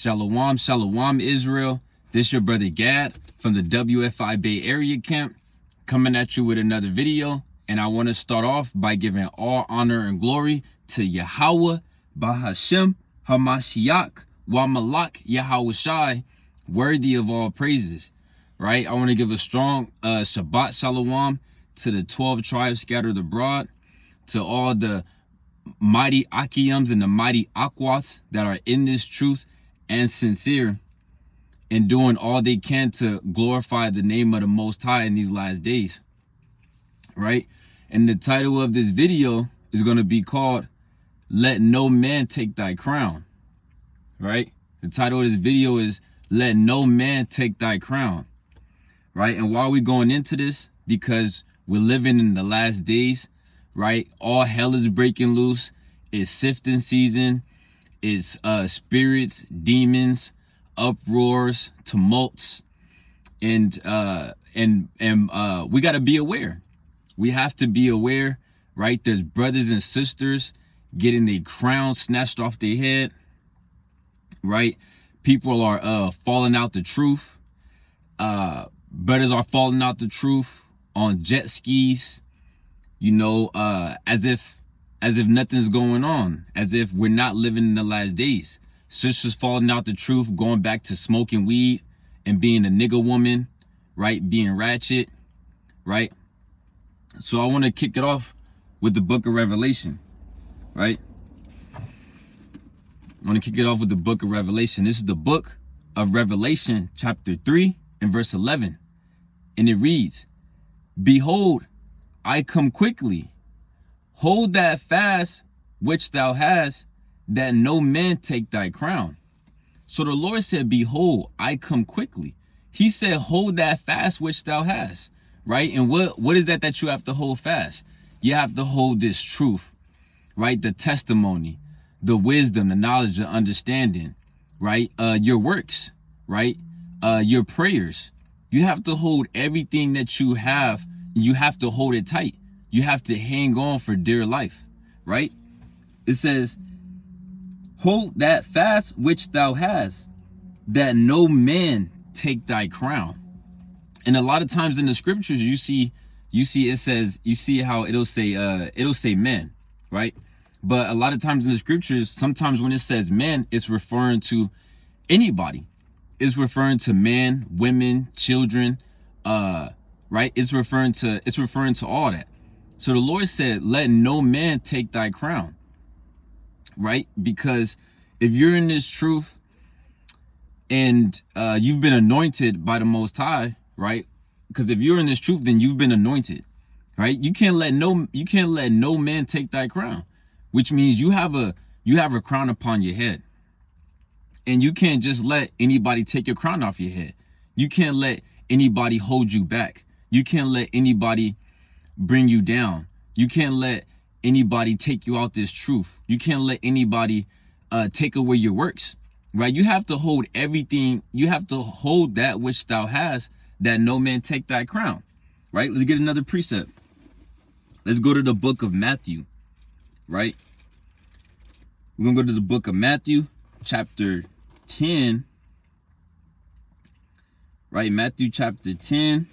Shalom, shalom, Israel. This your brother Gad from the WFI Bay Area camp, coming at you with another video. And I want to start off by giving all honor and glory to Yahweh, Bahashem, Hamashiach, Wa Malak, Yahweh Shai, worthy of all praises. Right? I want to give a strong Shabbat Shalom to the 12 tribes scattered abroad, to all the mighty Akiyams and the mighty Akwats that are in this truth and sincere and doing all they can to glorify the name of the Most High in these last days. Right? And the title of this video is going to be called, Let No Man Take Thy Crown. Right? The title of this video is, Let No Man Take Thy Crown. Right? And why are we going into this? Because we're living in the last days. Right? All hell is breaking loose. It's sifting season. It's spirits, demons, uproars, tumults, and we got to be aware. We have to be aware, right? There's brothers and sisters getting their crowns snatched off their head, right? People are falling out the truth. Brothers are falling out the truth on jet skis, you know, as if nothing's going on, as if we're not living in the last days. Sisters falling out the truth, going back to smoking weed and being a nigga woman, right? Being ratchet, right? So I want to kick it off with the book of Revelation, right? I want to kick it off with the book of Revelation. This is the book of Revelation, chapter 3 and verse 11. And it reads, Behold, I come quickly. Hold that fast which thou hast, that no man take thy crown. So the Lord said, Behold, I come quickly. He said, hold that fast which thou hast. Right? And what is that you have to hold fast? You have to hold this truth, right? The testimony, the wisdom, the knowledge, the understanding, right? Your works, right? Your prayers. You have to hold everything that you have. You have to hold it tight. You have to hang on for dear life, right? It says, hold that fast which thou hast, that no man take thy crown. And a lot of times in the scriptures, you see it says, you see how it'll say men, right? But a lot of times in the scriptures, sometimes when it says men, it's referring to anybody. It's referring to men, women, children, right? It's referring to all that. So the Lord said, let no man take thy crown, right? Because if you're in this truth and you've been anointed by the Most High, right? Because if you're in this truth, then you've been anointed, right? You can't let no man take thy crown, which means you have a crown upon your head. And you can't just let anybody take your crown off your head. You can't let anybody hold you back. You can't let anybody bring you down. You can't let anybody take you out this truth. You can't let anybody take away your works, right? You have to hold everything. You have to hold that which thou hast, that no man take thy crown, right? Let's get another precept. Let's go to the book of Matthew, right? We're going to go to the book of Matthew, chapter 10, right? Matthew chapter 10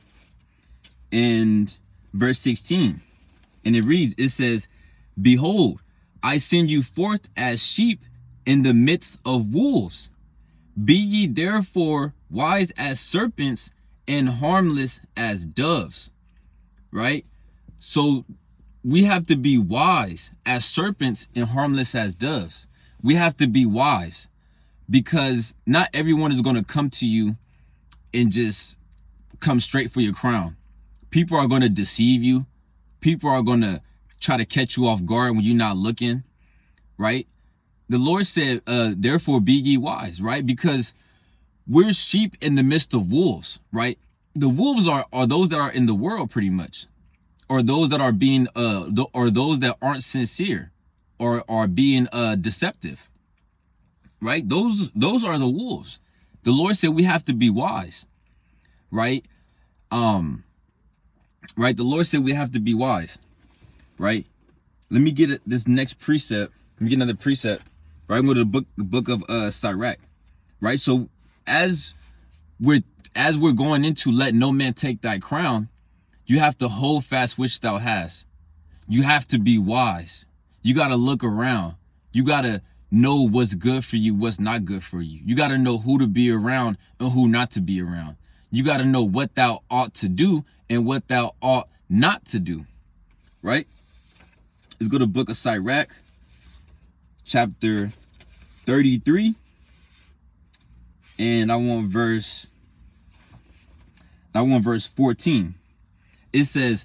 and verse 16. And it reads, it says, Behold, I send you forth as sheep in the midst of wolves. Be ye therefore wise as serpents and harmless as doves, right? So we have to be wise as serpents and harmless as doves. We have to be wise because not everyone is going to come to you and just come straight for your crown. People are going to deceive you. People are going to try to catch you off guard when you're not looking, right? The Lord said, therefore be ye wise, right? Because we're sheep in the midst of wolves, right? The wolves are those that are in the world pretty much, or those that are being, or those that aren't sincere or are being deceptive, right? Those are the wolves. The Lord said we have to be wise, right? Right? The Lord said we have to be wise, right? Let me get this next precept. Let me get another precept, right? I'm going to the book of Sirach, right? So as we're going into let no man take thy crown, you have to hold fast which thou hast. You have to be wise. You got to look around. You got to know what's good for you, what's not good for you. You got to know who to be around and who not to be around. You got to know what thou ought to do and what thou ought not to do, right? Let's go to Book of Sirach, chapter 33. And I want verse 14. It says,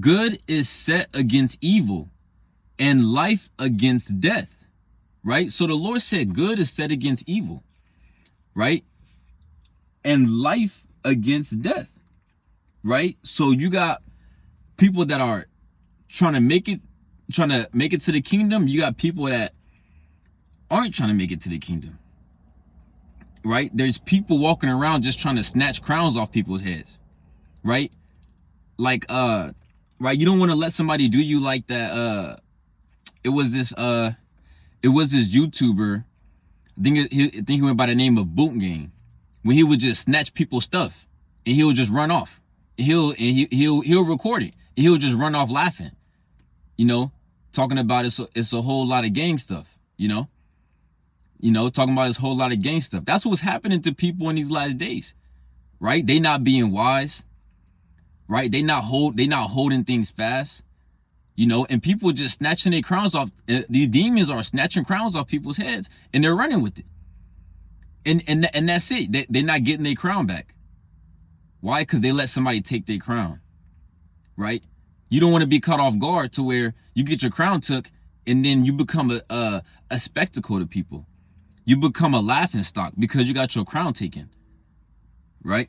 good is set against evil and life against death. Right? So the Lord said good is set against evil, right? And life against death, right? So you got people that are trying to make it to the kingdom. You got people that aren't trying to make it to the kingdom, right? There's people walking around just trying to snatch crowns off people's heads, right? Like, right? You don't want to let somebody do you like that. It was this YouTuber, I think he went by the name of Boot Game, when he would just snatch people's stuff and he would just run off. He'll record it and he'll just run off laughing, talking about it's a whole lot of gang stuff, talking about this whole lot of gang stuff. That's what's happening to people in these last days, right? They not being wise, right? They not holding things fast. And people just snatching their crowns off. These demons are snatching crowns off people's heads and they're running with it. And that's it. They're not getting their crown back. Why? Because they let somebody take their crown, right? You don't want to be caught off guard to where you get your crown took and then you become a spectacle to people. You become a laughing stock because you got your crown taken, right?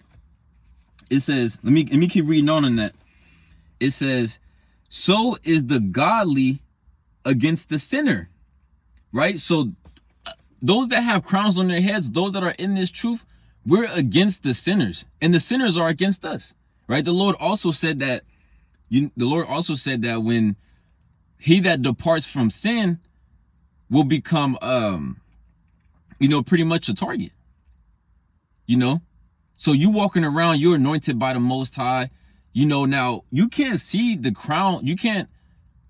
It says, let me keep reading on in that. It says, so is the godly against the sinner, right? So those that have crowns on their heads, those that are in this truth, we're against the sinners and the sinners are against us, right? The Lord also said that when he that departs from sin will become, pretty much a target, so you walking around, you're anointed by the Most High. Now you can't see the crown. You can't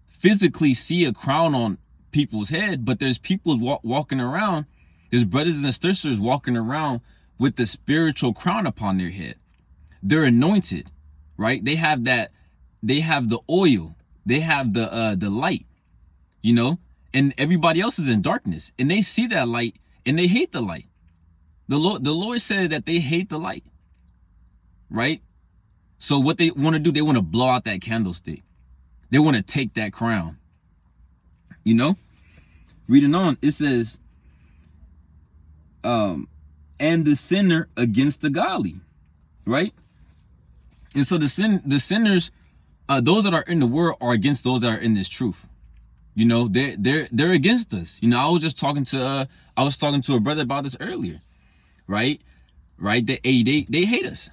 physically see a crown on people's head, but there's people walking around. There's brothers and sisters walking around with the spiritual crown upon their head. They're anointed, right? They have that. They have the oil. They have the light, and everybody else is in darkness and they see that light and they hate the light. The Lord said that they hate the light, right? So what they want to do, they want to blow out that candlestick. They want to take that crown. Reading on, it says, and the sinner against the godly, right? And so the sinners, those that are in the world are against those that are in this truth. They're against us. I was talking to a brother about this earlier, right? They hate us.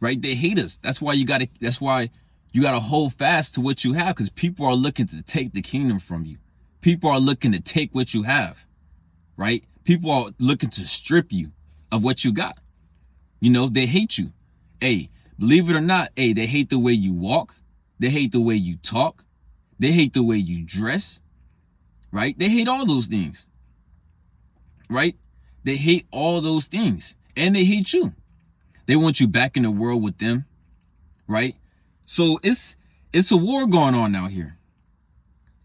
Right? They hate us. That's why you gotta hold fast to what you have, because people are looking to take the kingdom from you. People are looking to take what you have, right? People are looking to strip you of what you got. They hate you. Hey, believe it or not, they hate the way you walk. They hate the way you talk. They hate the way you dress, right? They hate all those things, right? They hate all those things and they hate you. They want you back in the world with them, right? So it's a war going on out here.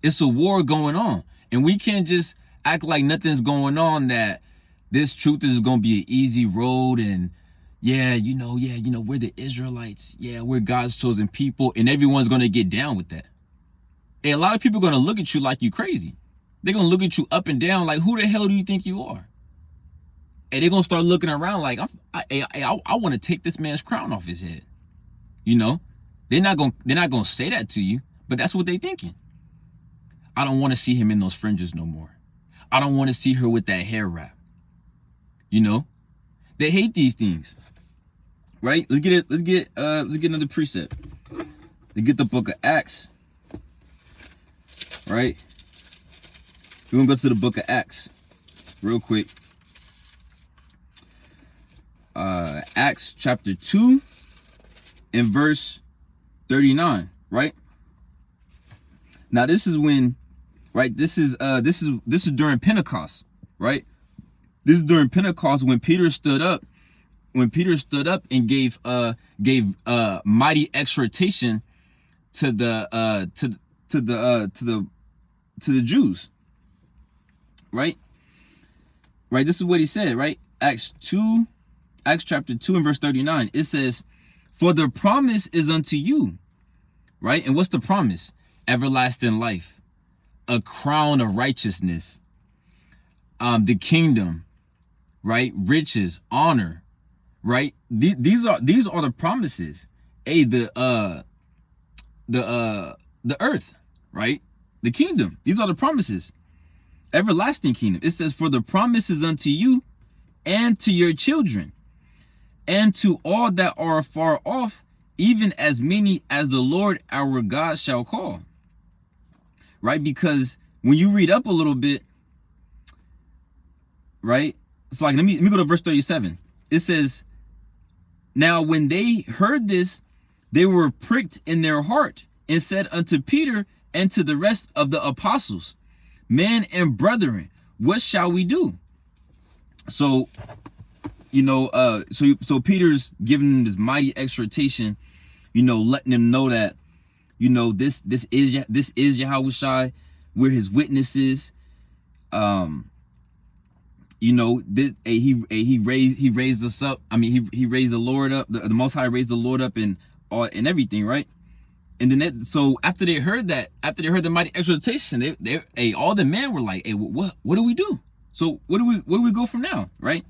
It's a war going on. And we can't just act like nothing's going on, that this truth is going to be an easy road and we're the Israelites. Yeah, we're God's chosen people and everyone's going to get down with that. Hey, a lot of people are going to look at you like you crazy. They're going to look at you up and down like, who the hell do you think you are? And they're going to start looking around like, I want to take this man's crown off his head. They're not going to say that to you, but that's what they're thinking. I don't want to see him in those fringes no more. I don't want to see her with that hair wrap. They hate these things, right? Let's get another precept. Let's get the book of Acts, right? We're going to go to the book of Acts real quick. Acts chapter 2 and verse 39, right? Now this is when, right, this is during Pentecost, right? This is during Pentecost when Peter stood up and gave mighty exhortation to the Jews, right? Right, this is what he said, right? Acts chapter 2 and verse 39. It says, "For the promise is unto you," right? And what's the promise? Everlasting life, a crown of righteousness, the kingdom, right? Riches, honor, right? These are the promises. The earth, right? The kingdom. These are the promises. Everlasting kingdom. It says, "For the promise is unto you and to your children, and to all that are far off, even as many as the Lord our God shall call." Right? Because when you read up a little bit, right? It's like, let me go to verse 37. It says, "Now when they heard this, they were pricked in their heart, and said unto Peter and to the rest of the apostles, Men and brethren, what shall we do?" So, so Peter's giving them this mighty exhortation, letting them know that, this is Yahushua. We're his witnesses. He raised us up. I mean, he raised the Lord up. The Most High raised the Lord up and everything, right? And then so after they heard the mighty exhortation, all the men were like, "Hey, what do we do? So where do we go from now?" Right?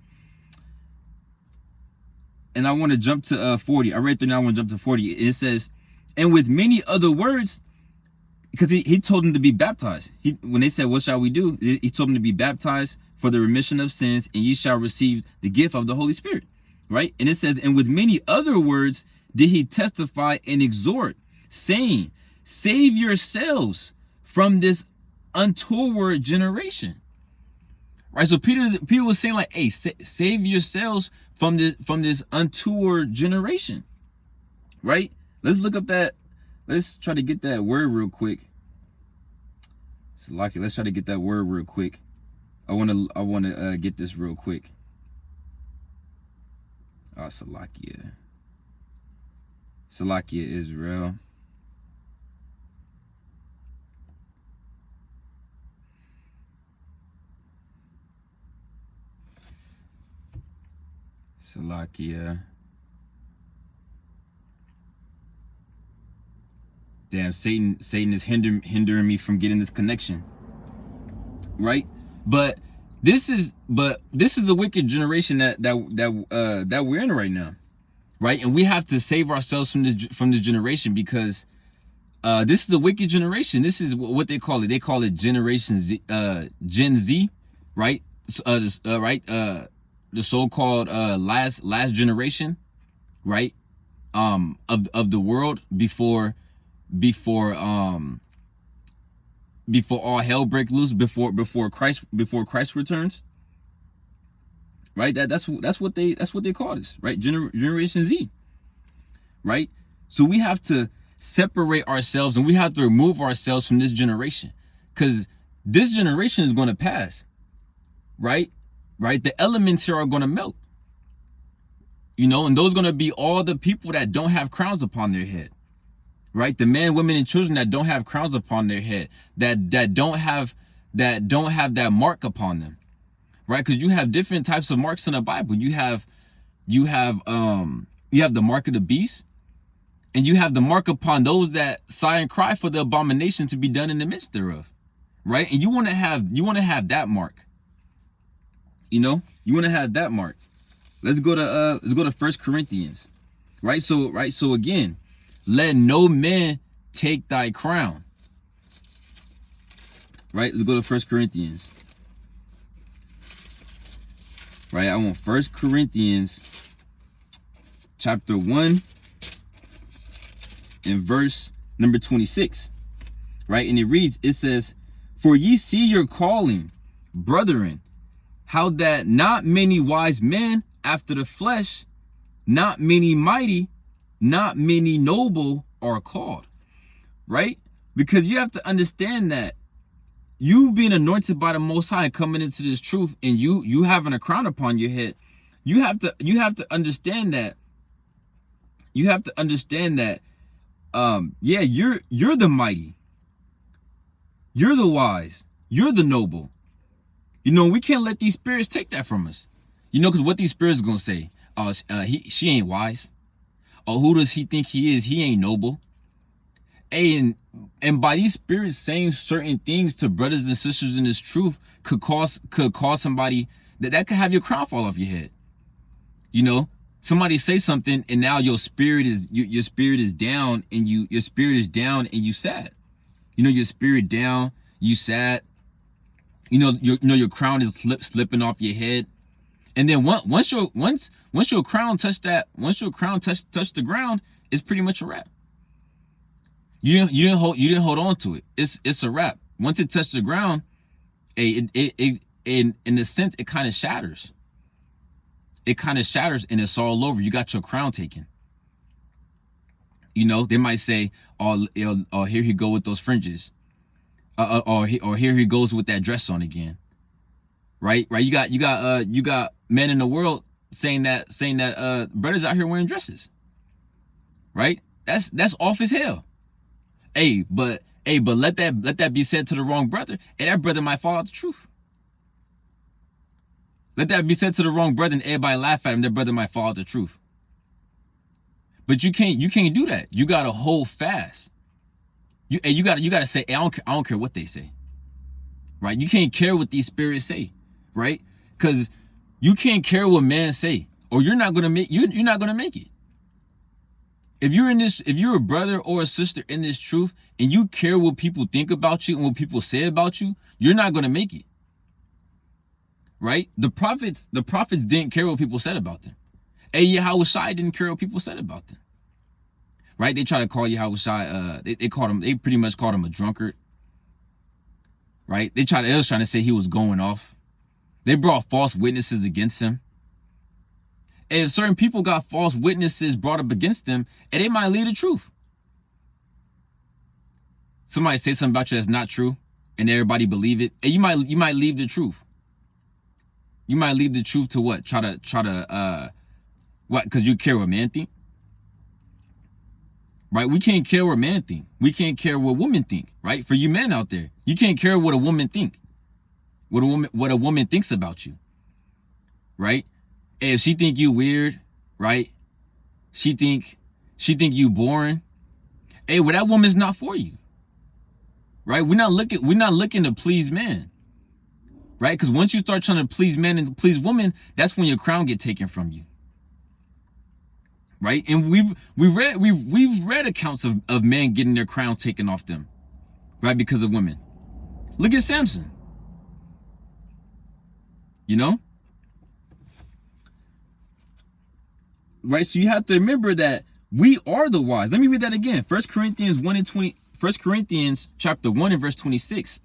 And I want to jump to 40. I read through now. I want to jump to 40. It says, "And with many other words," because he told them to be baptized. When they said, "What shall we do?" He told them to be baptized for the remission of sins, and ye shall receive the gift of the Holy Spirit. Right? And it says, "And with many other words did he testify and exhort, saying, Save yourselves from this untoward generation." Right? So Peter was saying, like, "Hey, save yourselves from this untoward generation." Right? Let's look up that. Let's try to get that word real quick. Salakia, let's try to get that word real quick. I want to get this real quick. Salakia, Israel. Salakia. Damn, Satan is hindering me from getting this connection. Right? But this is a wicked generation that we're in right now. Right? And we have to save ourselves from the generation, because this is a wicked generation. This is what they call it. They call it Generation Z, Gen Z, right? The so-called last generation, right? Of the world before all hell break loose, before Christ returns. Right? That's what they call this, right? Generation Z. Right? So we have to separate ourselves, and we have to remove ourselves from this generation, because this generation is going to pass. Right? The elements here are going to melt. And those are going to be all the people that don't have crowns upon their head. Right? The men, women, and children that don't have crowns upon their head, that don't have that mark upon them. Right? Because you have different types of marks in the Bible. You have the mark of the beast, and you have the mark upon those that sigh and cry for the abomination to be done in the midst thereof. Right? And you want to have that mark. You want to have that mark. Let's go to 1 Corinthians. Right? So again, let no man take thy crown. Right? Let's go to 1 Corinthians. Right? I want 1 Corinthians chapter 1 and verse number 26. Right? And it says, "For ye see your calling, brethren, how that not many wise men after the flesh, not many mighty, not many noble are called, right? Because you have to understand that you've been anointed by the Most High and coming into this truth, and you having a crown upon your head. You have to understand that. You have to understand that. Yeah, you're the mighty. You're the wise. You're the noble. You know, we can't let these spirits take that from us. You know, because what these spirits are gonna say? Oh, she ain't wise. Oh, who does he think he is? He ain't noble. Hey, and by these spirits saying certain things to brothers and sisters in this truth could cause somebody that could have your crown fall off your head. You know, somebody say something and now your spirit is down, and your spirit is down and you sad. You know, your spirit down, you sad. You know, your crown is slipping off your head. And then once your crown touch the ground, it's pretty much a wrap. You didn't hold on to it. It's a wrap. Once it touched the ground, it in a sense it kind of shatters. It kind of shatters and it's all over. You got your crown taken. You know, they might say, "Oh, here he go with those fringes," or here he goes with that dress on again. Right. You got men in the world saying that brothers out here wearing dresses. Right. That's off as hell. But let that be said to the wrong brother, and that brother might fall out the truth. Let that be said to the wrong brother, and everybody laugh at him. That brother might fall out the truth. But you can't do that. You gotta hold fast. You gotta say, hey, I don't care what they say. Right? You can't care what these spirits say, right? Because you can't care what men say, or you're not gonna make it. If you're a brother or a sister in this truth, and you care what people think about you and what people say about you, you're not gonna make it. Right? The prophets didn't care what people said about them. Yahushua didn't care what people said about them. Right? They try to call Yahushua, they pretty much called him a drunkard. Right? They was trying to say he was going off. They brought false witnesses against him. And if certain people got false witnesses brought up against them, and they might lead the truth. Somebody say something about you that's not true, and everybody believe it, and you might leave the truth. You might leave the truth to what? Try to what? Because you care what man think. Right? We can't care what man think. We can't care what women think. Right? For you men out there, you can't care what a woman think. What a woman thinks about you. Right? And if she think you weird, right? She think you boring. Hey, well, that woman's not for you. Right? We're not looking to please men. Right? Because once you start trying to please men and please women, that's when your crown get taken from you. Right? And we've read accounts of men getting their crown taken off them, right? Because of women. Look at Samson. You know? Right? So you have to remember that we are the wise. Let me read that again. 1 Corinthians chapter 1 and verse 26.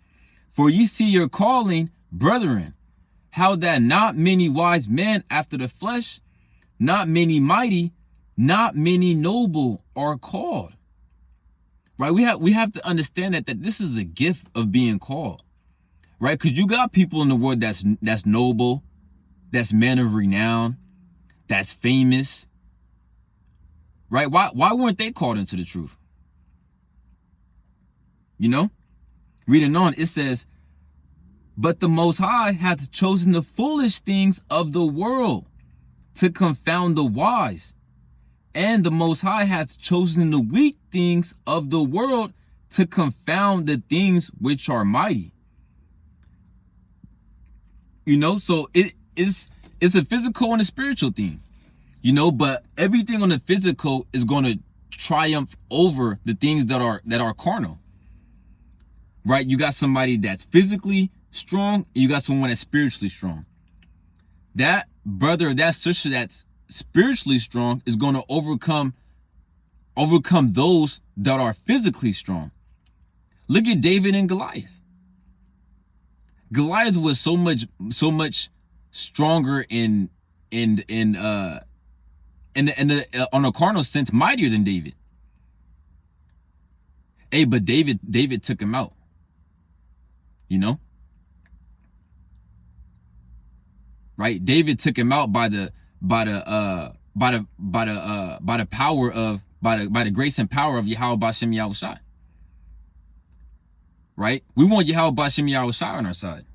For ye see your calling, brethren, how that not many wise men after the flesh, not many mighty, not many noble are called. Right? We have to understand that this is a gift of being called. Right? Because you got people in the world that's noble, that's men of renown, that's famous. Right? Why weren't they called into the truth? You know? Reading on, it says, but the Most High hath chosen the foolish things of the world to confound the wise. And the Most High hath chosen the weak things of the world to confound the things which are mighty. You know, so it's a physical and a spiritual thing. You know, but everything on the physical is going to triumph over the things that are carnal. Right? You got somebody that's physically strong, and you got someone that's spiritually strong. That brother, that sister that's spiritually strong is going to overcome those that are physically strong. Look at David and Goliath. Goliath was so much stronger in on a carnal sense, mightier than David. Hey, but David took him out. You know, right? David took him out by the power of by the grace and power of Yahweh Bashem Yahushai. Right? We want Yahweh Bashem Yahushai on our side.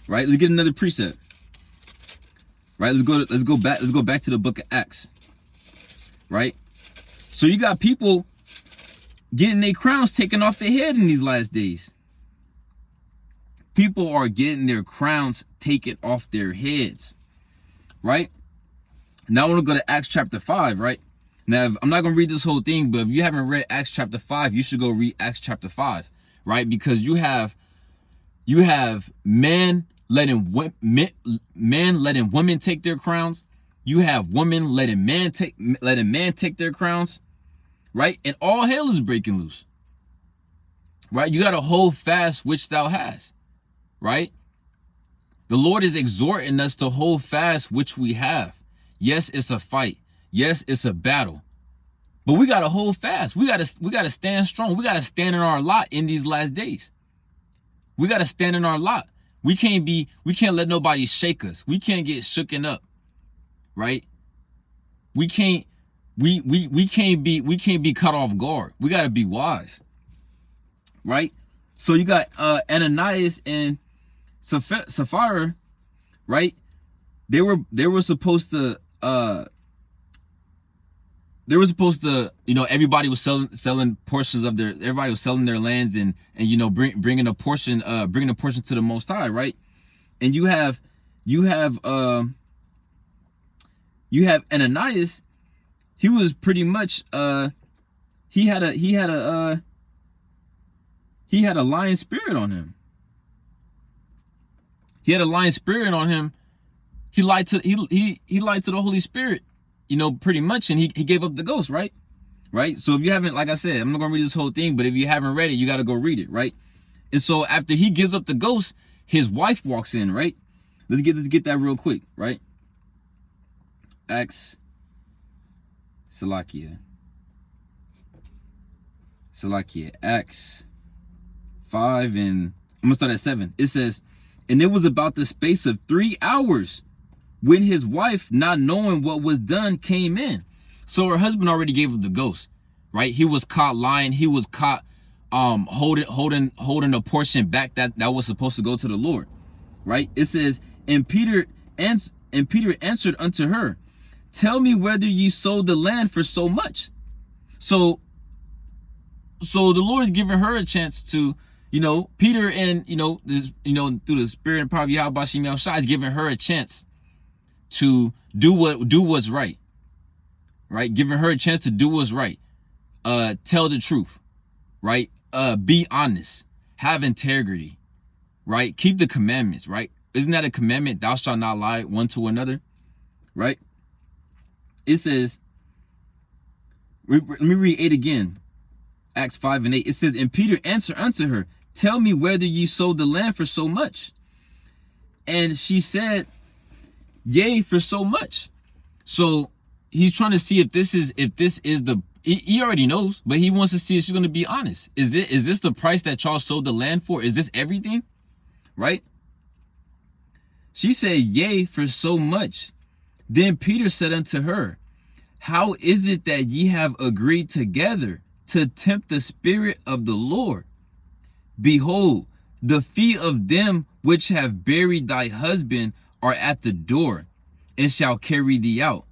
Right? Let's get another precept. Right? Let's go back to the book of Acts. Right? So you got people getting their crowns taken off their head in these last days. People are getting their crowns taken off their heads. Right? Now I want to go to Acts chapter 5, right? Now, I'm not going to read this whole thing, but if you haven't read Acts chapter 5, you should go read Acts chapter 5, right? Because you have men letting women take their crowns. You have women letting men take their crowns, right? And all hell is breaking loose, right? You got to hold fast which thou hast, right? The Lord is exhorting us to hold fast which we have. Yes, it's a fight. Yes, it's a battle. But we got to hold fast. We got to stand strong. We got to stand in our lot in these last days. We got to stand in our lot. We can't let nobody shake us. We can't get shooken up. Right? We can't be caught off guard. We got to be wise. Right? So you got Ananias and Sapphira, right? They were supposed to, you know, everybody was selling portions of everybody was selling their lands and you know, bringing a portion to the Most High, right? And you have Ananias. He was pretty much, he had a lying spirit on him. He had a lying spirit on him. He lied to the Holy Spirit, you know, pretty much, and he gave up the ghost, right? Right? So if you haven't, like I said, I'm not gonna read this whole thing, but if you haven't read it, you gotta go read it, right? And so after he gives up the ghost, his wife walks in, right? Let's get that real quick, right? Acts Salakia. Acts 5, and I'm gonna start at 7. It says, and it was about the space of 3 hours when his wife, not knowing what was done, came in. So her husband already gave up the ghost, right? He was caught lying. He was caught holding a portion back that was supposed to go to the Lord, right? It says, and Peter answered unto her, tell me whether ye sold the land for so much. So the Lord is giving her a chance to, you know, Peter and, you know, through the spirit and power of Yahweh Bashem Yahushai is giving her a chance to do what's right. Right? Giving her a chance to do what's right. Tell the truth. Right? Be honest. Have integrity. Right? Keep the commandments, right? Isn't that a commandment? Thou shalt not lie one to another. Right? It says, let me read 8 again. Acts 5 and 8. It says, and Peter answered unto her, tell me whether ye sold the land for so much. And she said, yea, for so much. So he's trying to see if this is the, he already knows, but he wants to see if she's going to be honest. Is this the price that y'all sold the land for? Is this everything? Right? She said, yea, for so much. Then Peter said unto her, how is it that ye have agreed together to tempt the Spirit of the Lord? Behold, the feet of them which have buried thy husband are at the door, and shall carry thee out.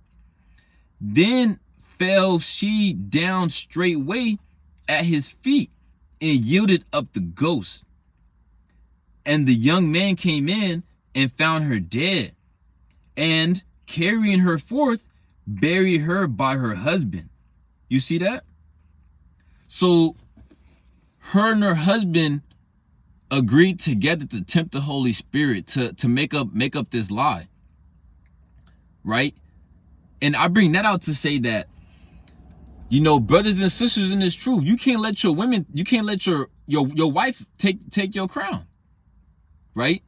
Then fell she down straightway at his feet, and yielded up the ghost. And the young man came in and found her dead, and carrying her forth, buried her by her husband. You see that? So her and her husband agreed together to tempt the Holy Spirit to make up this lie. Right? And I bring that out to say that, you know, brothers and sisters in this truth, you can't let your wife take your crown. Right?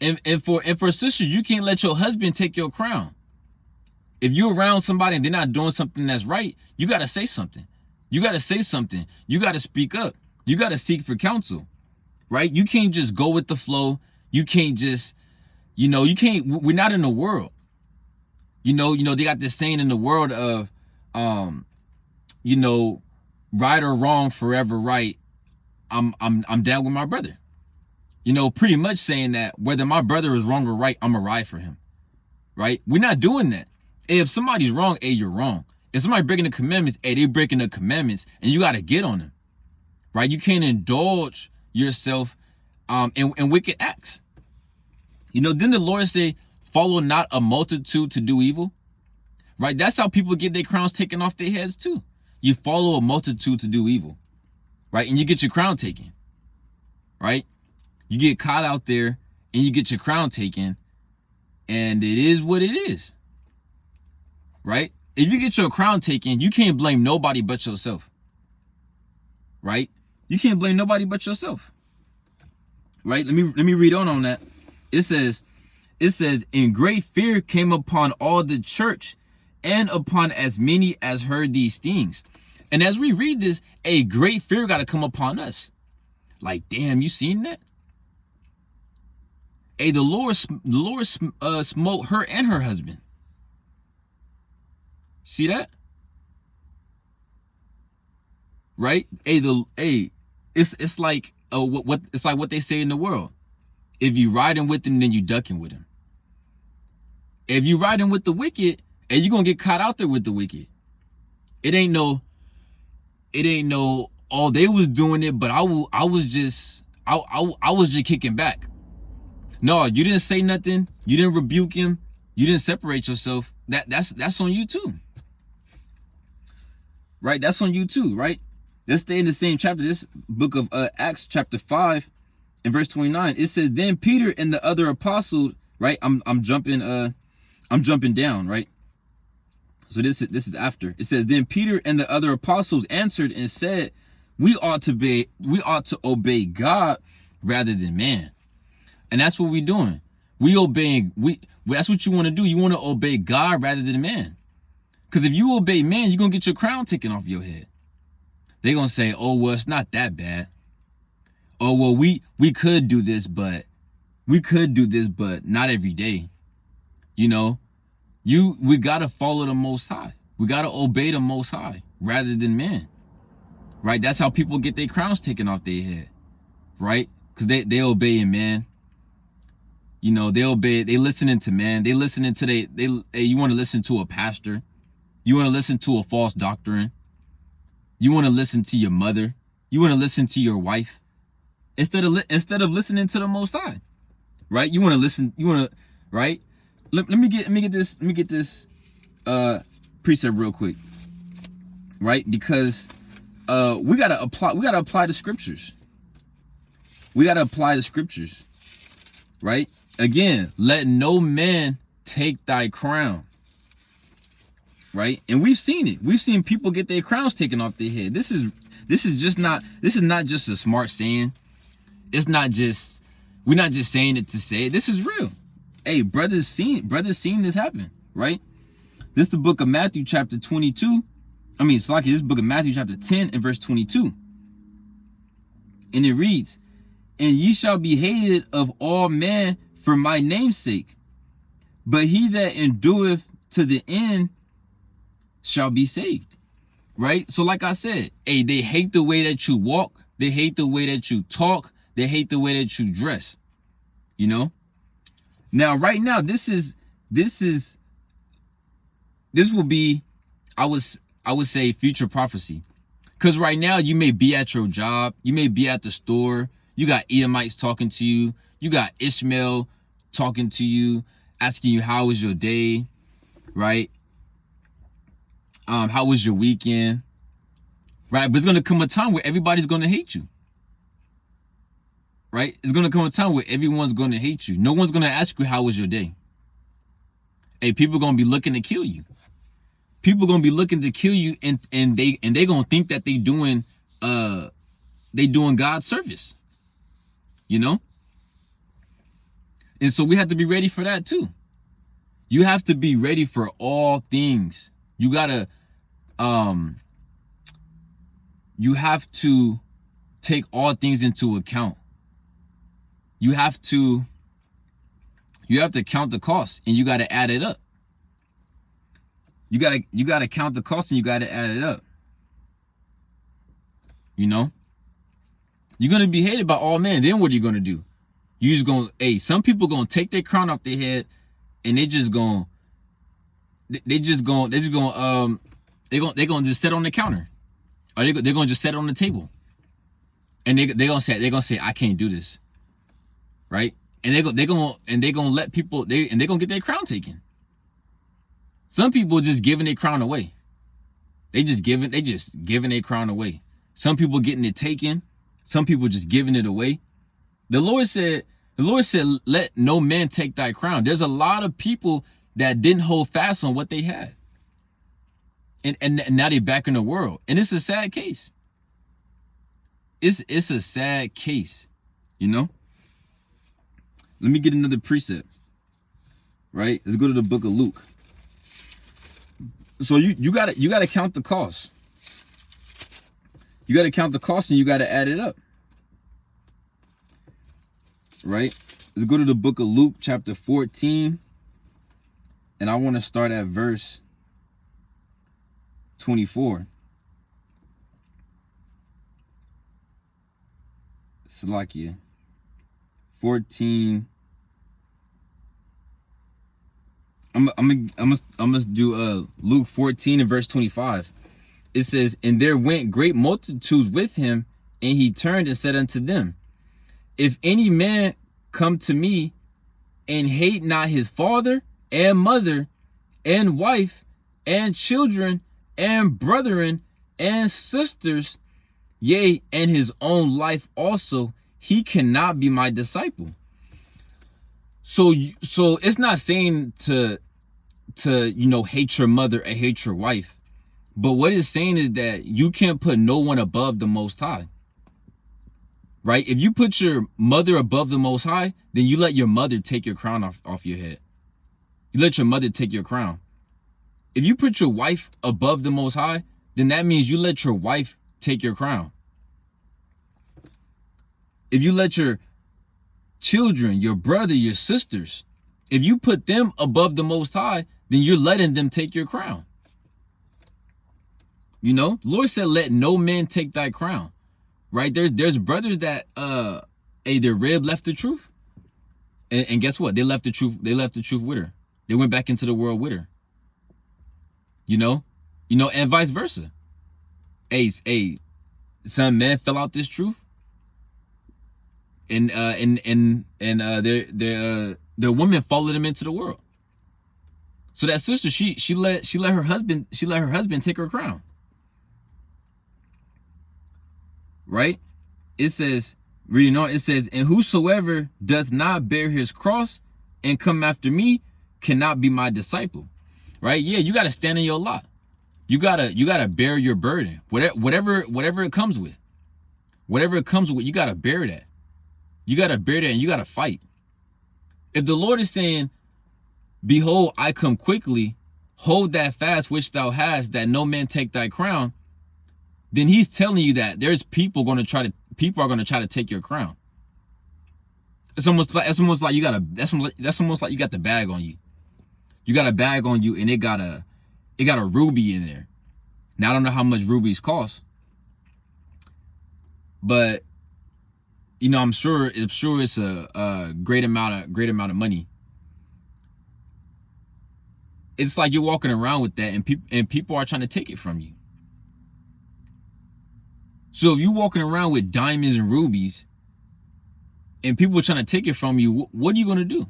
And for sisters, you can't let your husband take your crown. If you're around somebody and they're not doing something that's right, you got to say something. You got to say something. You got to speak up. You got to seek for counsel, right? You can't just go with the flow. You can't just, you can't, we're not in the world. They got this saying in the world of, right or wrong, forever right. I'm down with my brother. Pretty much saying that whether my brother is wrong or right, I'm a ride for him, right? We're not doing that. If somebody's wrong, hey, you're wrong. If somebody breaking the commandments, hey, they breaking the commandments, and you got to get on them, right? You can't indulge yourself in wicked acts. Didn't the Lord say, follow not a multitude to do evil, right? That's how people get their crowns taken off their heads too. You follow a multitude to do evil, right? And you get your crown taken, right? You get caught out there and you get your crown taken, and it is what it is, right? If you get your crown taken, you can't blame nobody but yourself, right? You can't blame nobody but yourself, right? Let me read on that. It says, "In great fear came upon all the church, and upon as many as heard these things." And as we read this, a great fear got to come upon us. Like, damn, you seen that? Hey, the Lord smote her and her husband. See that? Right? It's like it's like what they say in the world. If you riding with them, then you ducking with them. If you riding with the wicked, and you gonna get caught out there with the wicked. It ain't no, oh, they was doing it, but I was just kicking back. No, you didn't say nothing. You didn't rebuke him. You didn't separate yourself. That's on you too. Right? That's on you too, right? Let's stay in the same chapter. This book of Acts chapter 5 and verse 29. It says, "Then Peter and the other apostles," right? I'm jumping down, right? So this is after. It says, "Then Peter and the other apostles answered and said, we ought to obey God rather than man." And that's what we're doing. That's what you want to do. You want to obey God rather than man. Because if you obey man, you're going to get your crown taken off your head. They're going to say, oh, well, it's not that bad. Oh, well, we could do this, but not every day. We got to follow the Most High. We got to obey the Most High rather than man. Right? That's how people get their crowns taken off their head. Right? Because they obeying man. They listening to man. They listening to you want to listen to a pastor. You want to listen to a false doctrine. You want to listen to your mother. You want to listen to your wife. Instead of listening to the Most High. Right? You want to listen, right? Let me get this precept real quick. Right? Because we gotta apply the scriptures. We gotta apply the scriptures. Right? Again, let no man take thy crown. Right? And we've seen it. We've seen people get their crowns taken off their head. This is not just a smart saying. It's not just, we're not just saying it to say it. This is real. Hey, brothers seen this happen, right? This is the book of Matthew chapter 22. This is the book of Matthew chapter 10 and verse 22. And it reads, "And ye shall be hated of all men for my name's sake, but he that endureth to the end shall be saved." Right? So like I said, hey, they hate the way that you walk. They hate the way that you talk. They hate the way that you dress. Now, right now, this will be, I would say, future prophecy. Because right now, you may be at your job. You may be at the store. You got Edomites talking to you. You got Ishmael talking to you, asking you, how was your day? Right? How was your weekend? Right? But it's going to come a time where everybody's going to hate you. Right? It's going to come a time where everyone's going to hate you. No one's going to ask you, how was your day? Hey, people are going to be looking to kill you. People are going to be looking to kill you, and they going to think that they doing God's service. And so we have to be ready for that too. You have to be ready for all things. You gotta, you have to take all things into account. You have to count the cost, and you gotta add it up. You gotta count the cost, and you gotta add it up. You know, you're gonna be hated by all men. Then what are you gonna do? You just gonna, some people gonna take their crown off their head, and they just gonna just set on the counter, or they're gonna just set it on the table, and they're gonna say I can't do this, right? And they're gonna let people, they're gonna get their crown taken. Some people just giving their crown away. They just giving their crown away. Some people getting it taken. Some people just giving it away. The Lord said, let no man take thy crown. There's a lot of people that didn't hold fast on what they had. And now they're back in the world. And it's a sad case. It's a sad case, you know? Let me get another precept, right? Let's go to the book of Luke. So you gotta count the cost. You gotta count the cost, and you gotta add it up, right? Let's go to the book of Luke, chapter 14, and I want to start at verse 24. Salakia 14. I'm gonna do Luke 14 and verse 25. It says, and there went great multitudes with him, and he turned and said unto them, if any man come to me and hate not his father and mother and wife and children and brethren and sisters, yea, and his own life also, he cannot be my disciple. So it's not saying to hate your mother or hate your wife, but what it's saying is that you can't put no one above the Most High, right? If you put your mother above the Most High, then you let your mother take your crown off your head. You let your mother take your crown. If you put your wife above the Most High, then that means you let your wife take your crown. If you let your children, your brother, your sisters, if you put them above the Most High, then you're letting them take your crown. You know, Lord said, let no man take thy crown, right? There's brothers that, their rib left the truth. And guess what? They left the truth with her. They went back into the world with her. You know, and vice versa. Some men fell out this truth. And their women followed them into the world. So that sister, she let her husband take her crown. Right? It says, reading on, it says, and whosoever doth not bear his cross and come after me cannot be my disciple. Right? Yeah, you gotta stand in your lot. You gotta bear your burden. Whatever it comes with. Whatever it comes with, you gotta bear that. You got to bear that, and you got to fight. If the Lord is saying, behold, I come quickly, hold that fast which thou hast, that no man take thy crown, then he's telling you that there's people are going to try to take your crown. It's almost like you got the bag on you. You got a bag on you, and it got a ruby in there. Now I don't know how much rubies cost, but I'm sure it's a great amount of money. It's like you're walking around with that, and people are trying to take it from you. So if you're walking around with diamonds and rubies, and people are trying to take it from you, what are you gonna do?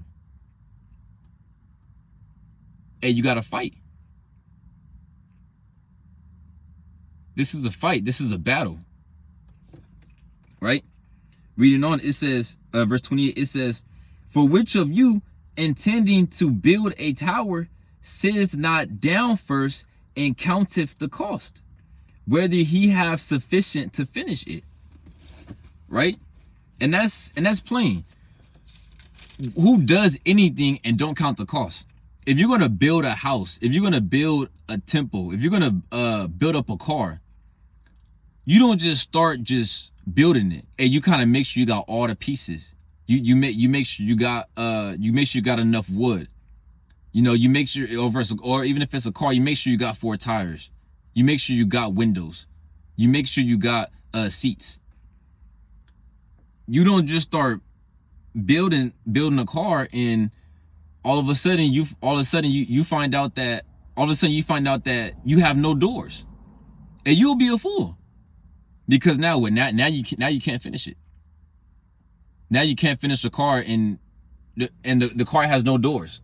You gotta fight. This is a fight. This is a battle, right? Reading on, it says, verse 28, it says, for which of you, intending to build a tower, sitteth not down first and counteth the cost, whether he have sufficient to finish it? Right? And that's plain. Who does anything and don't count the cost? if you're gonna build a house, if you're gonna build a temple, if you're gonna build up a car, you don't just start just building it, and you kind of make sure you got all the pieces. You make sure you got enough wood. You know, you make sure, or even if it's a car, you make sure you got 4 tires. You make sure you got windows. You make sure you got seats. You don't just start building a car, and all of a sudden you find out that you have no doors, and you'll be a fool, because now you can't finish it. Now you can't finish the car, and the car has no doors.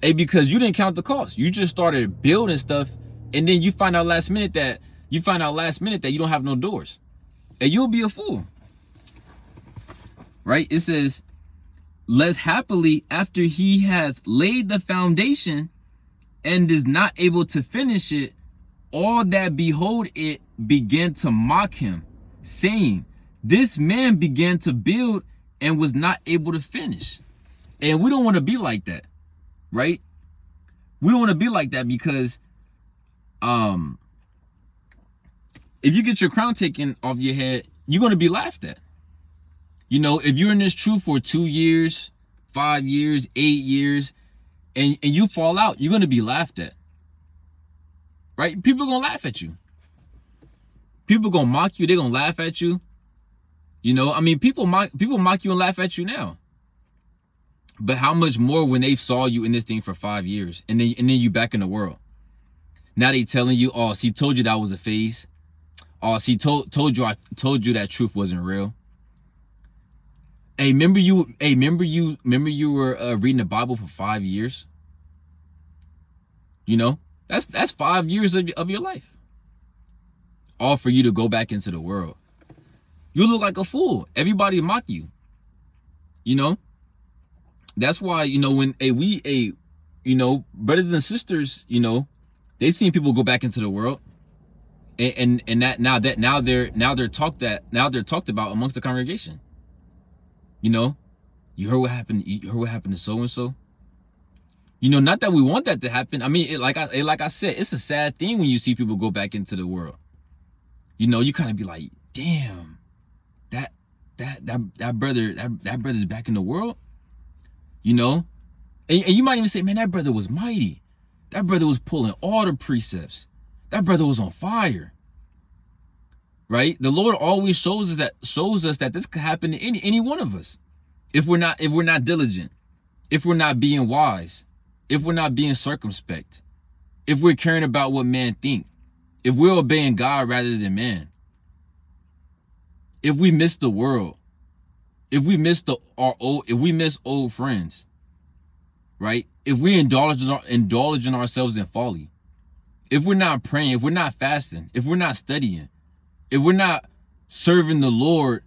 And because you didn't count the cost, you just started building stuff, and then you find out last minute that you don't have no doors, and you'll be a fool. Right? It says, less happily after he hath laid the foundation and is not able to finish it, all that behold it began to mock him, saying, this man began to build and was not able to finish. And we don't want to be like that, right? We don't want to be like that, because if you get your crown taken off your head, you're going to be laughed at. You know, if you're in this truth for 2 years, 5 years, 8 years, and you fall out, you're going to be laughed at. Right? People are going to laugh at you. People are going to mock you. They're going to laugh at you. You know, I mean, people mock you and laugh at you now. But how much more when they saw you in this thing for 5 years, and then you back in the world. Now they telling you, oh, she told you that was a phase. Oh, she told you that truth wasn't real. Hey, remember you were reading the Bible for 5 years? You know, that's 5 years of your life. All for you to go back into the world. You look like a fool. Everybody mock you. You know? That's why, you know, when brothers and sisters, you know, they've seen people go back into the world. And that now they're talked about amongst the congregation. You know, you heard what happened to so and so. You know, not that we want that to happen. I mean, like I said, it's a sad thing when you see people go back into the world. You know, you kind of be like, damn, that brother's back in the world. You know, and you might even say, man, that brother was mighty. That brother was pulling all the precepts. That brother was on fire. Right? The Lord always shows us that this could happen to any one of us, if we're not diligent, if we're not being wise, if we're not being circumspect, if we're caring about what man think, if we're obeying God rather than man, if we miss the world, if we miss old friends, right? If we indulging ourselves in folly, if we're not praying, if we're not fasting, if we're not studying, if we're not serving the Lord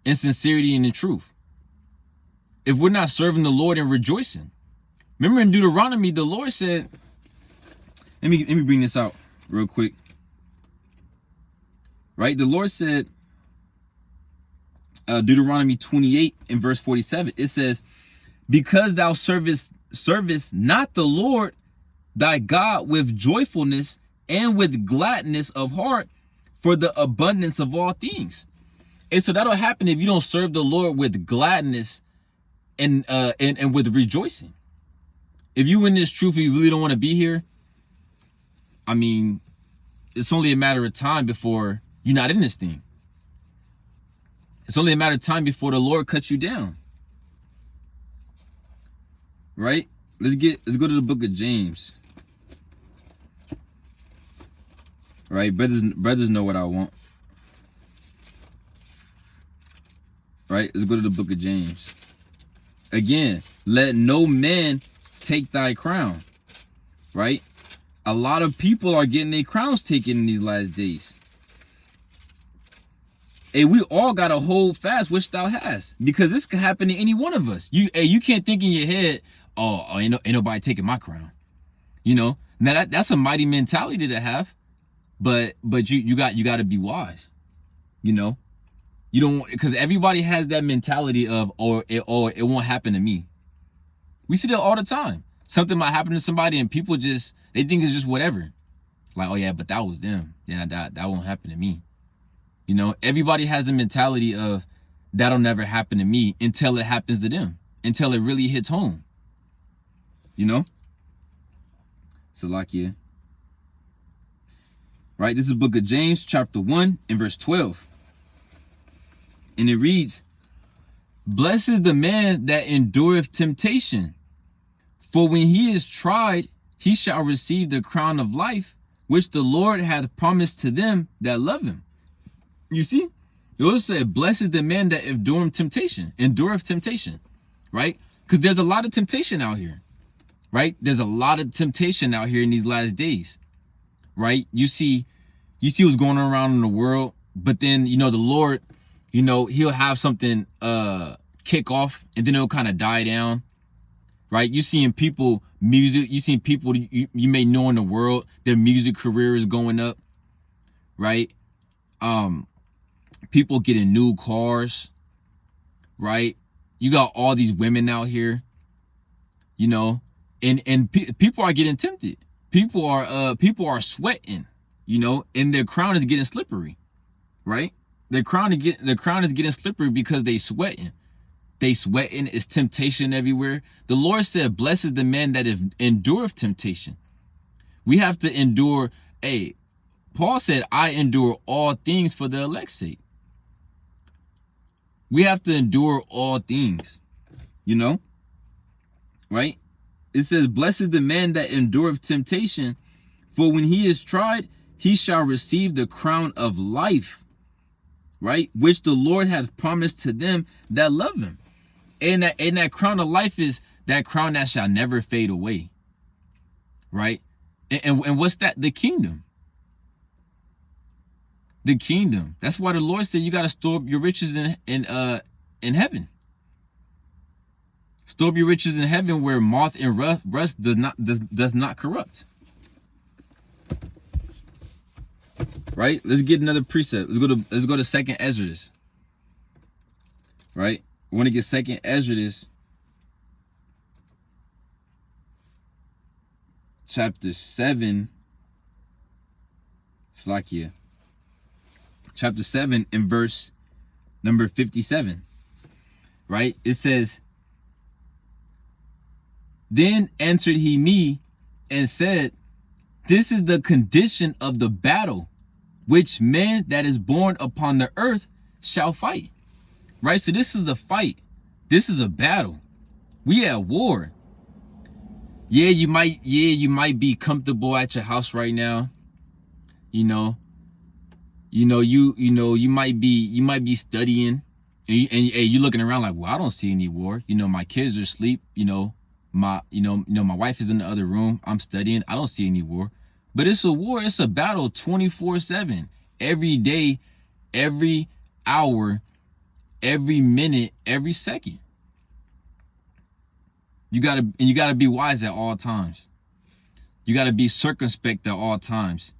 in sincerity and in truth, if we're not serving the Lord in rejoicing. Remember in Deuteronomy, the Lord said, let me bring this out real quick. Right? The Lord said, Deuteronomy 28 and verse 47, it says, because thou servest not the Lord thy God with joyfulness and with gladness of heart, for the abundance of all things. And so that'll happen if you don't serve the Lord with gladness and with rejoicing. If you in this truth and you really don't want to be here, I mean, it's only a matter of time before you're not in this thing. It's only a matter of time before the Lord cuts you down. Right? Let's go to the book of James. Right? Brothers know what I want. Right? Let's go to the book of James. Again, let no man take thy crown. Right? A lot of people are getting their crowns taken in these last days. And we all gotta hold fast which thou hast, because this could happen to any one of us. You can't think in your head, oh, ain't nobody taking my crown. You know, now that's a mighty mentality to have, but you got to be wise. You know, you don't, because everybody has that mentality of, it won't happen to me. We see that all the time. Something might happen to somebody and people just, they think it's just whatever. Like, oh yeah, but that was them. Yeah, that won't happen to me. You know, everybody has a mentality of that'll never happen to me until it happens to them, until it really hits home. You know? Salakia. Right? This is the book of James, chapter 1 and verse 12. And it reads, "Blessed is the man that endureth temptation, for when he is tried, he shall receive the crown of life, which the Lord hath promised to them that love him." You see? It also said, "Blessed is the man that endureth temptation," right? Because there's a lot of temptation out here, right? There's a lot of temptation out here in these last days, right? You see what's going on around in the world, but then, you know, the Lord, you know, he'll have something kick off and then it'll kind of die down, right? You seeing people, you seen people you may know in the world, their music career is going up, right? People getting new cars, right? You got all these women out here, you know, and people are getting tempted. People are sweating, you know, and their crown is getting slippery, right? Their crown is getting slippery because they sweating. They sweating. It's temptation everywhere. The Lord said, "Blessed is the man that endureth temptation." We have to endure. Hey, Paul said, "I endure all things for the elect's sake." We have to endure all things, you know, right? It says, "Blessed is the man that endureth temptation, for when he is tried, he shall receive the crown of life," right? "Which the Lord hath promised to them that love him." And that crown of life is that crown that shall never fade away, right? And what's that? The kingdom. The kingdom. That's why the Lord said you got to store up your riches in heaven. Store up your riches in heaven where moth and rust does not corrupt. Right? Let's get another precept. Let's go to 2nd Ezra. Right? We want to get 2nd Ezra chapter 7. Slakia. Chapter 7 and verse number 57. Right? It says, "Then answered he me and said, This is the condition of the battle which man that is born upon the earth shall fight." Right? So this is a fight. This is a battle. We at war. Yeah, you might be comfortable at your house right now. You might be studying and you looking around like, well, I don't see any war. You know, my kids are asleep. My wife is in the other room. I'm studying. I don't see any war. But it's a war. It's a battle 24/7. Every day, every hour, every minute, every second. You gotta be wise at all times. You gotta be circumspect at all times.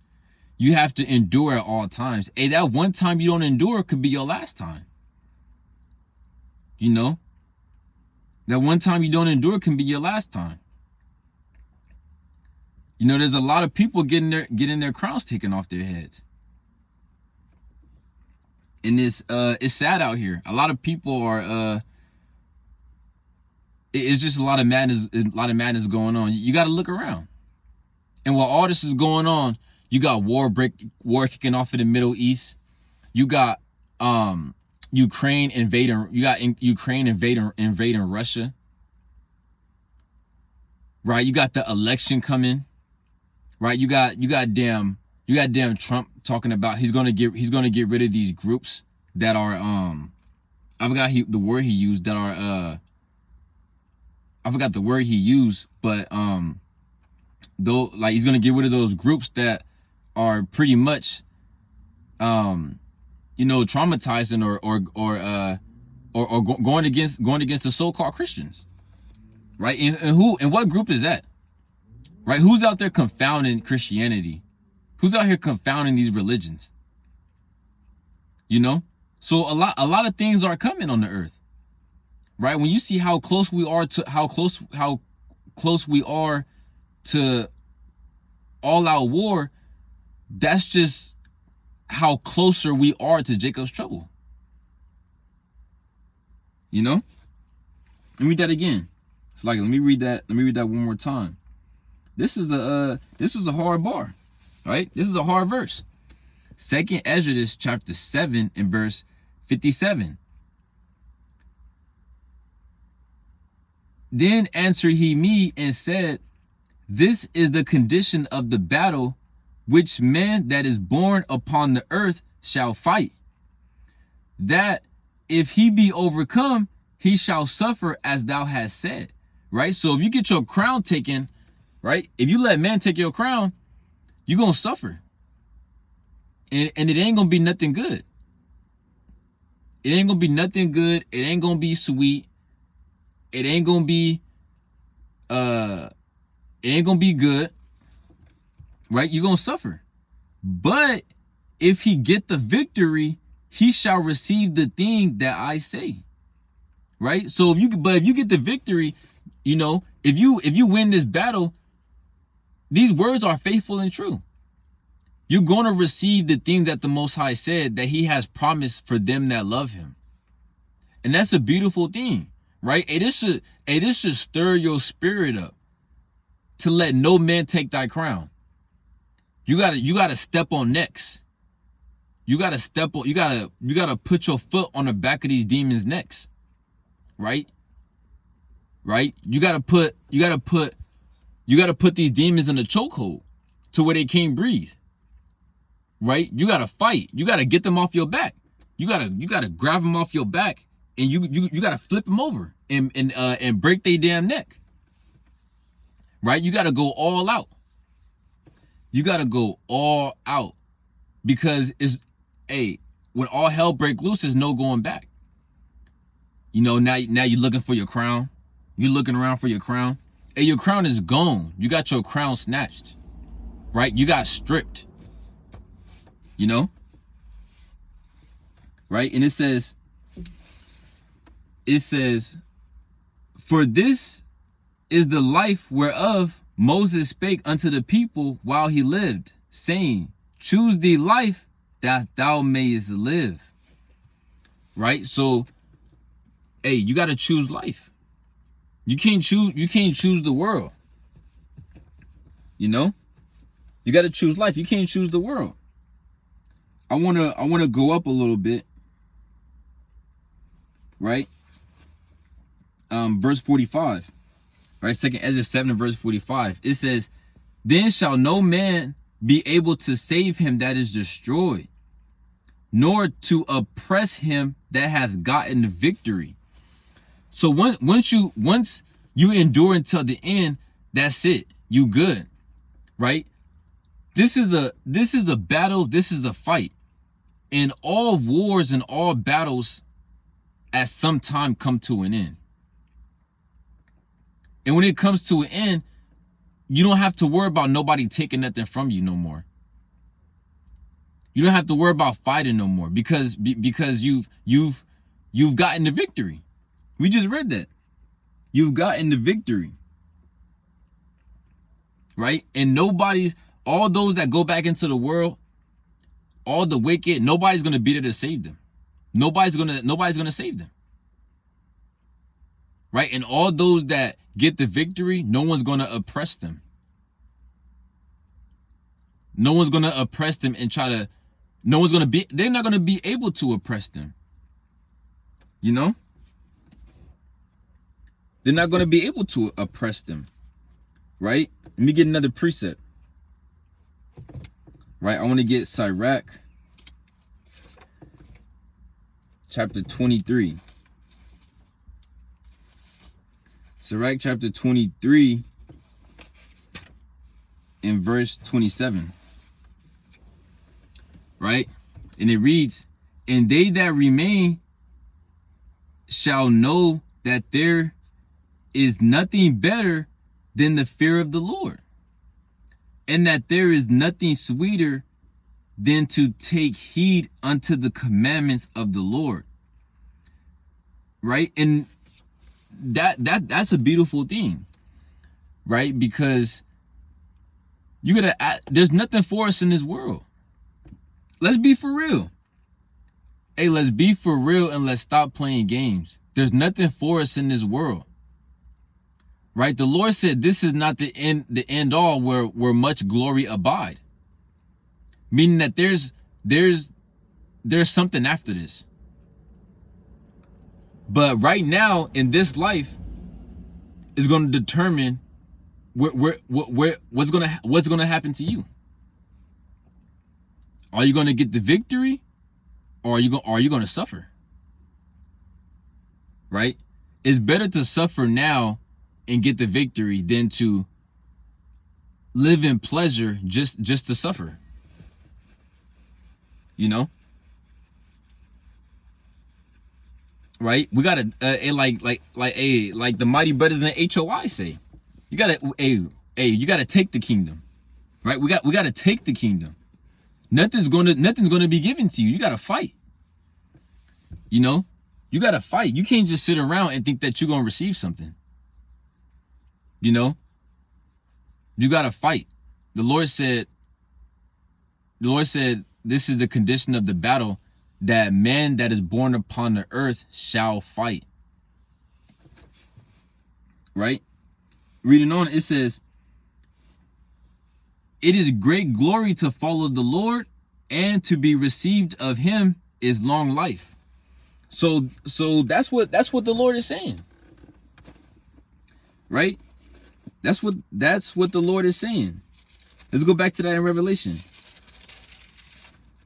You have to endure at all times. Hey, that one time you don't endure could be your last time. You know? That one time you don't endure can be your last time. You know, there's a lot of people getting their crowns taken off their heads. And it's sad out here. A lot of people are it's just a lot of madness going on. You got to look around. And while all this is going on, you got war kicking off in the Middle East. You got Ukraine invading Russia. Right? You got the election coming. Right? You got damn Trump talking about he's gonna get rid of these groups that are I forgot the word he used, that are I forgot the word he used, but though, like, he's gonna get rid of those groups that are pretty much traumatizing or going against the so-called Christians. Right? And what group is that? Right? Who's out there confounding Christianity? Who's out here confounding these religions? You know? So a lot of things are coming on the earth. Right? When you see how close we are to how close we are to all out war, that's just how closer we are to Jacob's trouble. You know? Let me read that again. It's like, let me read that one more time. This is a hard bar, right? This is a hard verse. 2nd Esdras chapter 7 and verse 57. Then answered he me and said, this is the condition of the battle which man that is born upon the earth shall fight, that if he be overcome, he shall suffer as thou hast said. Right? So if you get your crown taken, right? If you let man take your crown, you're going to suffer. And it ain't going to be nothing good. It ain't going to be nothing good. It ain't going to be sweet. It ain't going to be, good. Right? You're going to suffer. But if he get the victory, he shall receive the thing that I say. Right? So if you get the victory, you know, if you win this battle, these words are faithful and true. You're going to receive the thing that the Most High said that he has promised for them that love him. And that's a beautiful thing, right? This should stir your spirit up to let no man take thy crown. You gotta step on necks. You gotta put your foot on the back of these demons' necks. Right? Right? You gotta put these demons in a chokehold to where they can't breathe. Right? You gotta fight. You gotta get them off your back. You gotta grab them off your back, and you gotta flip them over and break their damn neck. Right? You gotta go all out. You gotta go all out, because when all hell break loose, there's no going back. You know, now you're looking for your crown. You're looking around for your crown. Hey, your crown is gone. You got your crown snatched. Right? You got stripped. You know? Right? And it says, for this is the life whereof Moses spake unto the people while he lived, saying, choose thee life that thou mayest live. Right? So, hey, you got to choose life. You can't choose the world. You know? You got to choose life. You can't choose the world. I want to go up a little bit. Right? Verse 45. Right? 2nd Ezra 7 verse 45. It says, then shall no man be able to save him that is destroyed, nor to oppress him that hath gotten the victory. So once you endure until the end, that's it. You good, right? This is a battle. This is a fight. And all wars and all battles at some time come to an end. And when it comes to an end, you don't have to worry about nobody taking nothing from you no more. You don't have to worry about fighting no more, because you've gotten the victory. We just read that. You've gotten the victory. Right? And all those that go back into the world, all the wicked, nobody's going to be there to save them. Nobody's going to save them. Right? And all those that get the victory, no one's going to oppress them. No one's going to oppress them and they're not going to be able to oppress them. You know? They're not going to be able to oppress them. Right? Let me get another precept. Right? I want to get Sirach chapter 23. Sirach chapter 23 and verse 27. Right? And it reads, and they that remain shall know that there is nothing better than the fear of the Lord, and that there is nothing sweeter than to take heed unto the commandments of the Lord. Right? And that's a beautiful thing. right? Because there's nothing for us in this world. Let's be for real. Hey, let's be for real and let's stop playing games. There's nothing for us in this world. Right? The Lord said this is not the end all where much glory abide. Meaning that there's something after this. But right now in this life is going to determine what's going to happen to you. Are you going to get the victory, or are you going to suffer? Right? It's better to suffer now and get the victory than to live in pleasure just to suffer. You know? Right? We gotta like the mighty brothers in HOI say, you gotta take the kingdom. Right? We gotta take the kingdom. Nothing's gonna be given to you. You gotta fight. You know? You gotta fight. You can't just sit around and think that you're gonna receive something. You know? You gotta fight. The Lord said, this is the condition of the battle, that man that is born upon the earth shall fight. Right? Reading on, it says, it is great glory to follow the Lord, and to be received of him is long life. So that's what the Lord is saying. Right? That's what the Lord is saying. Let's go back to that in Revelation.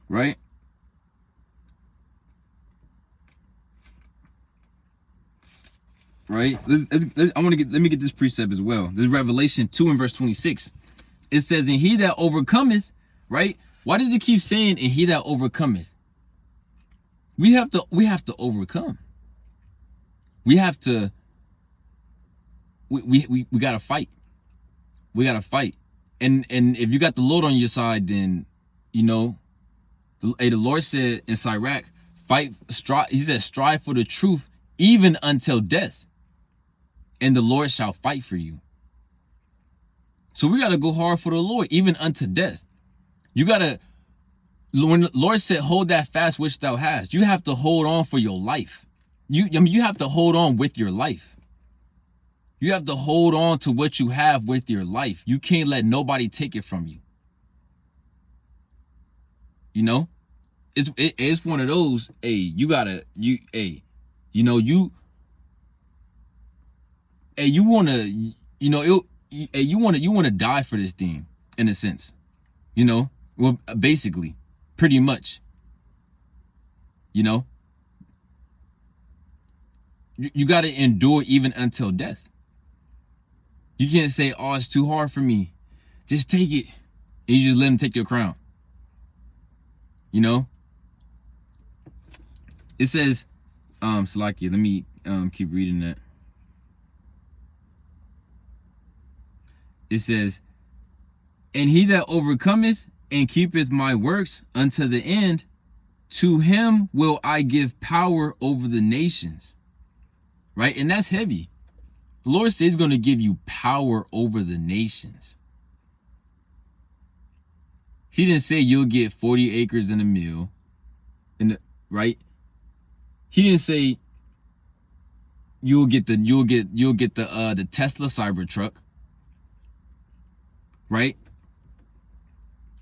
Right? Right? Let me get this precept as well. This is Revelation 2 and verse 26. It says, and he that overcometh, right? Why does it keep saying, and he that overcometh? We have to overcome. We have to, we gotta fight. We gotta fight. And if you got the Lord on your side, then, you know, the Lord said in Sirach, he said, strive for the truth even until death, and the Lord shall fight for you. So we got to go hard for the Lord, even unto death. You got to, when the Lord said, hold that fast which thou hast, you have to hold on for your life. You have to hold on with your life. You have to hold on to what you have with your life. You can't let nobody take it from you. You know, it's one of those, you want to die for this thing, in a sense, you know, well, basically, pretty much, you know, you got to endure even until death. You can't say, oh, it's too hard for me, just take it, and you just let him take your crown. You know, it says, Salakia, let me keep reading that. It says, and he that overcometh and keepeth my works unto the end, to him will I give power over the nations. Right? And that's heavy. The Lord says he's going to give you power over the nations. He didn't say you'll get 40 acres and a mill, right? He didn't say you'll get the Tesla Cybertruck, right?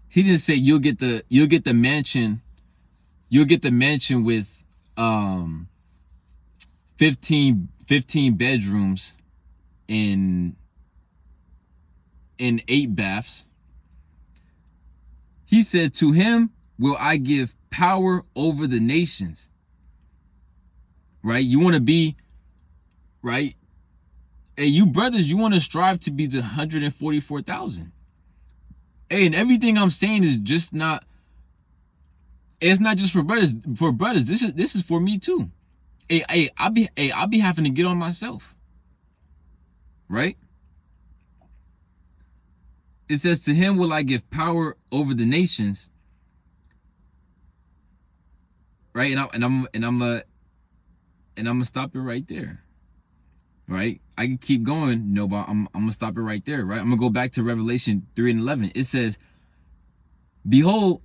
He didn't say you'll get the mansion with 15 bedrooms and 8 baths. He said, to him will I give power over the nations. Right? You want to be, right? Hey, you brothers, you want to strive to be the 144,000. Hey, and everything I'm saying is just not, it's not just for brothers. For brothers, this is for me too. I'll be having to get on myself. Right? It says, to him will I give power over the nations. Right? And I'm gonna stop it right there. right? I can keep going, but I'm gonna stop it right there, right? I'm gonna go back to Revelation 3:11. It says, behold,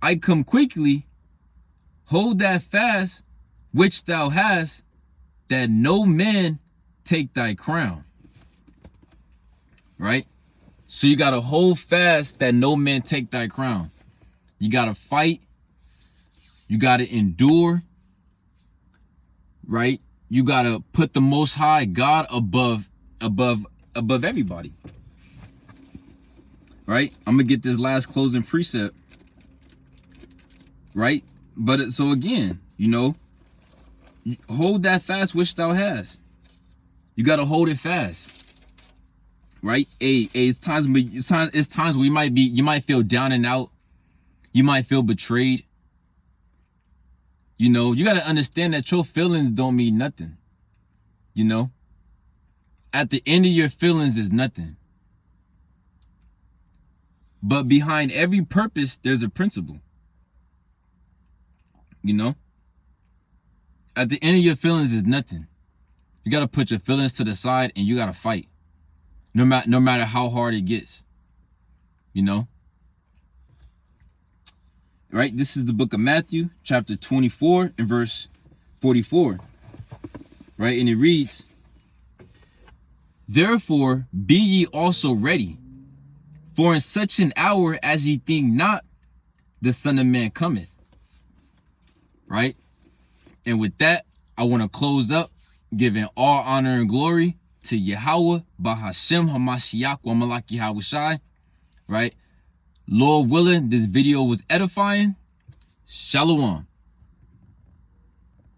I come quickly, hold that fast which thou hast, that no man take thy crown. Right? So you gotta hold fast that no man take thy crown. You gotta fight. You gotta endure. Right? You gotta put the Most High God above everybody. Right? I'm gonna get this last closing precept. Right? But so again, hold that fast which thou hast. You gotta hold it fast. Right? It's times where you might feel down and out. You might feel betrayed. You gotta understand that your feelings don't mean nothing. At the end of your feelings is nothing. But behind every purpose, there's a principle. At the end of your feelings is nothing. You gotta put your feelings to the side and you gotta fight. No matter how hard it gets. Right? This is the book of Matthew, chapter 24 and verse 44. Right? And it reads, therefore be ye also ready, for in such an hour as ye think not, the Son of Man cometh. Right? And with that, I want to close up giving all honor and glory to Yahweh, Bahashem Hamashiach, wa Malaki Yahushai. Right? Lord willing, this video was edifying. Shalom.